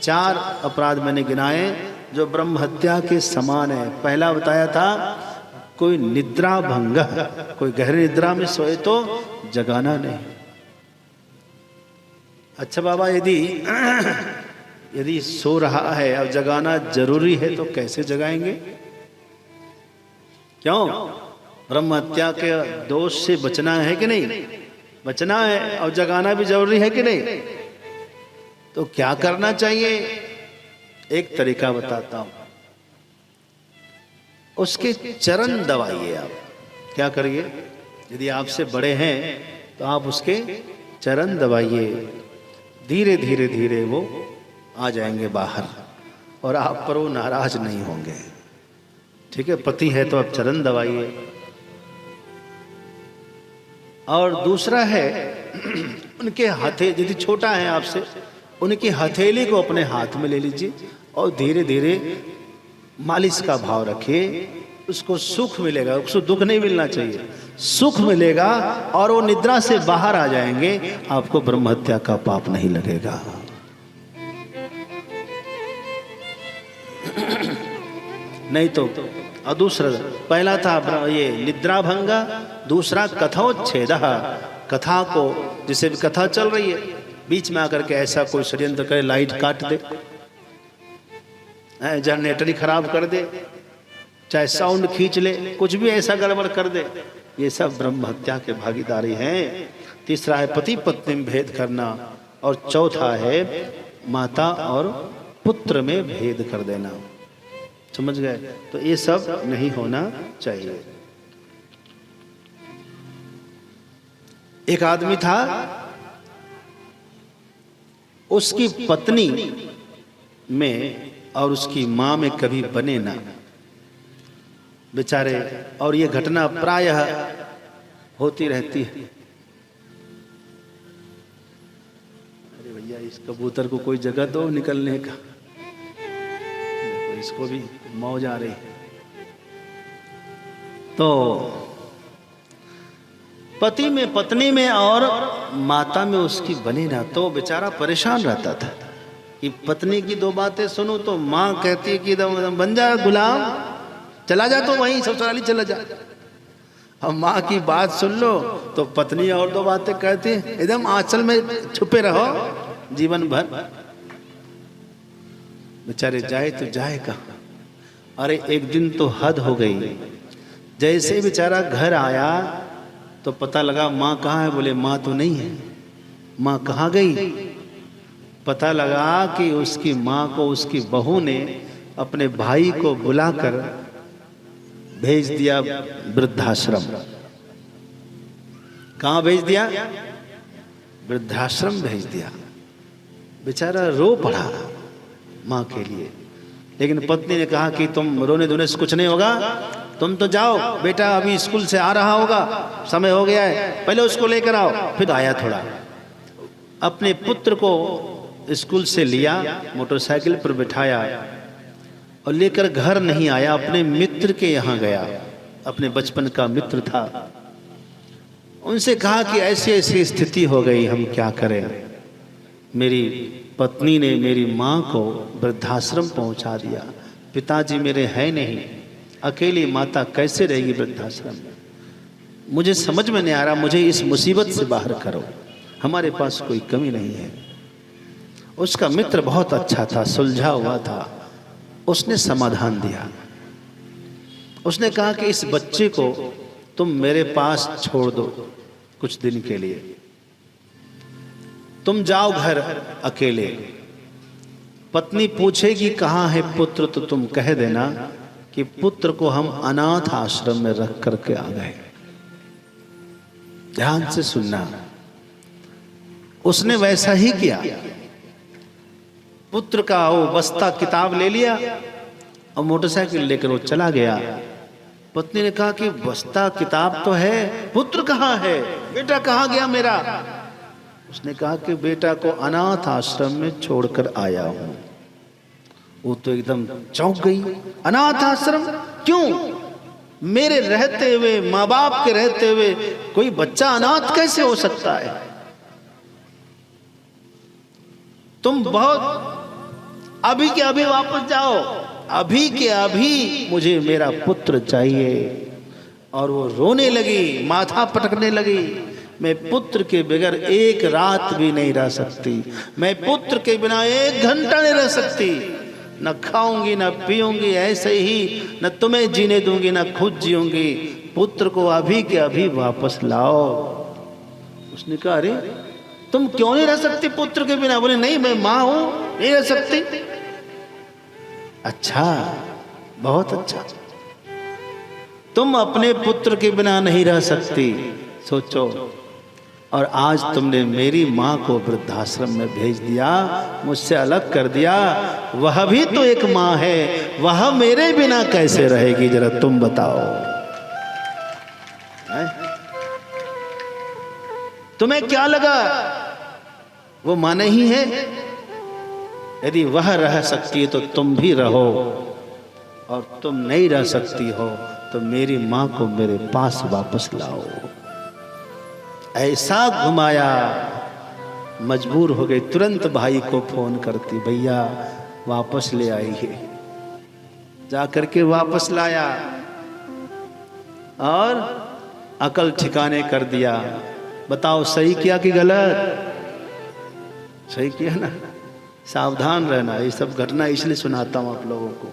4 अपराध मैंने गिनाए जो ब्रह्म हत्या के समान है। पहला बताया था कोई निद्रा भंग, कोई गहरी निद्रा में सोए तो जगाना नहीं। अच्छा बाबा, यदि सो रहा है और जगाना जरूरी है तो कैसे जगाएंगे? क्यों? ब्रह्म हत्या के दोष से बचना है कि नहीं? बचना है और जगाना भी जरूरी है कि नहीं? तो क्या करना चाहिए? एक तरीका बताता हूं, उसके चरण दबाइए। आप क्या करिए? यदि आपसे बड़े हैं तो आप उसके चरण दबाइए, धीरे धीरे धीरे वो आ जाएंगे बाहर और आप पर वो नाराज नहीं होंगे। ठीक है, पति है तो आप चरण दबाइए। और दूसरा है उनके यदि छोटा है आपसे, उनकी हथेली को अपने हाथ में ले लीजिए और धीरे धीरे मालिश का भाव रखिए। उसको सुख मिलेगा, उसको दुख नहीं मिलना चाहिए, सुख मिलेगा और वो निद्रा से बाहर आ जाएंगे। आपको ब्रह्म हत्या का पाप नहीं लगेगा। नहीं तो और दूसरा, पहला था ये निद्रा भंगा, दूसरा कथोच्छेद। कथा को, जिसे भी कथा चल रही है, बीच में आकर के ऐसा कोई षड्यंत्र करे, लाइट काट दे, जनरेटर ही खराब कर दे, चाहे साउंड खींच ले, कुछ भी ऐसा गड़बड़ कर दे, ये सब ब्रह्म हत्या के भागीदारी हैं। तीसरा है पति पत्नी में भेद करना, और चौथा है माता और पुत्र में भेद कर देना। समझ गए? तो ये सब नहीं होना चाहिए। एक आदमी था, उसकी पत्नी में और उसकी मां में कभी बने ना बेचारे, और ये घटना प्रायः होती रहती है। अरे भैया, इस कबूतर को कोई जगह दो निकलने का, इसको भी मौज आ रही। तो पति में, पत्नी में और माता में उसकी बने ना, तो बेचारा परेशान रहता था कि पत्नी की 2 बातें सुनो तो माँ कहती है कि बन जा गुलाम, चला जा, तो वहीं ससुराली चला जा। अब माँ की बात सुन लो तो पत्नी और 2 बातें कहती है, एकदम आंचल में छुपे रहो जीवन भर। बेचारे जाए तो जाए कहाँ? अरे एक दिन तो हद हो गई। जैसे बेचारा घर आया तो पता लगा माँ कहाँ है। बोले माँ तो नहीं है। माँ कहाँ गई? पता लगा कि उसकी माँ को उसकी बहू ने अपने भाई को बुलाकर भेज दिया वृद्धाश्रम। कहाँ भेज दिया? वृद्धाश्रम भेज दिया। बेचारा रो पड़ा माँ के लिए, लेकिन पत्नी ने कहा कि तुम रोने धोने से कुछ नहीं होगा, तुम तो जाओ, बेटा अभी स्कूल से आ रहा होगा, समय हो गया है, पहले उसको लेकर आओ। फिर आया, थोड़ा अपने पुत्र को स्कूल से लिया, मोटरसाइकिल पर बिठाया और लेकर घर नहीं आया, अपने मित्र के यहाँ गया। अपने बचपन का मित्र था। उनसे कहा कि ऐसी ऐसी स्थिति हो गई, हम क्या करें? मेरी पत्नी ने मेरी माँ को वृद्धाश्रम पहुँचा दिया, पिताजी मेरे हैं नहीं, अकेली माता कैसे रहेगी वृद्धाश्रम में? मुझे समझ में नहीं आ रहा, मुझे इस मुसीबत से बाहर करो, हमारे पास कोई कमी नहीं है। उसका मित्र बहुत अच्छा था, सुलझा हुआ था, उसने समाधान दिया। उसने कहा कि इस बच्चे को तुम मेरे पास छोड़ दो कुछ दिन के लिए, तुम जाओ घर अकेले, पत्नी पूछेगी कहाँ है पुत्र तो तुम कह देना कि पुत्र को हम अनाथ आश्रम में रख करके आ गए। ध्यान से सुनना। उसने वैसा ही किया। पुत्र का वो बस्ता किताब ले लिया और मोटरसाइकिल लेकर वो चला गया। पत्नी ने कहा कि बस्ता किताब तो है, पुत्र कहाँ है, बेटा कहाँ गया मेरा? उसने कहा कि बेटा को अनाथ आश्रम में छोड़कर आया हूं। वो तो एकदम चौंक गई। अनाथ आश्रम? क्यों? मेरे रहते हुए, माँ बाप के रहते हुए कोई बच्चा अनाथ कैसे हो सकता है? तुम बहुत अभी के अभी वापस जाओ, अभी के अभी मुझे मेरा पुत्र चाहिए। और वो रोने लगी, माथा पटकने लगी, मैं पुत्र के बगैर एक रात भी नहीं रह सकती, मैं पुत्र के बिना एक घंटा नहीं रह सकती, न खाऊंगी न पीऊंगी, ऐसे ही न तुम्हें जीने दूंगी न खुद जीऊंगी, पुत्र को अभी के अभी वापस लाओ। उसने कहा अरे तुम क्यों नहीं रह सकती पुत्र के बिना? बोले नहीं, मैं माँ हूं, नहीं रह सकती। अच्छा, बहुत अच्छा, तुम अपने पुत्र के बिना नहीं रह सकती, सोचो, और आज तुमने मेरी माँ को वृद्धाश्रम में भेज दिया, मुझसे अलग कर दिया। वह भी तो एक माँ है, वह मेरे बिना कैसे रहेगी, जरा तुम बताओ। तुम्हें क्या लगा वो माँ नहीं है? यदि वह रह सकती है तो तुम भी रहो, और तुम नहीं रह सकती हो तो मेरी माँ को मेरे पास वापस लाओ। ऐसा घुमाया, मजबूर हो गई, तुरंत भाई को फोन करती, भैया वापस ले आइए। जाकर के वापस लाया और अकल ठिकाने कर दिया। बताओ सही किया कि गलत? सही किया ना। सावधान रहना, ये सब घटना इसलिए सुनाता हूं आप लोगों को।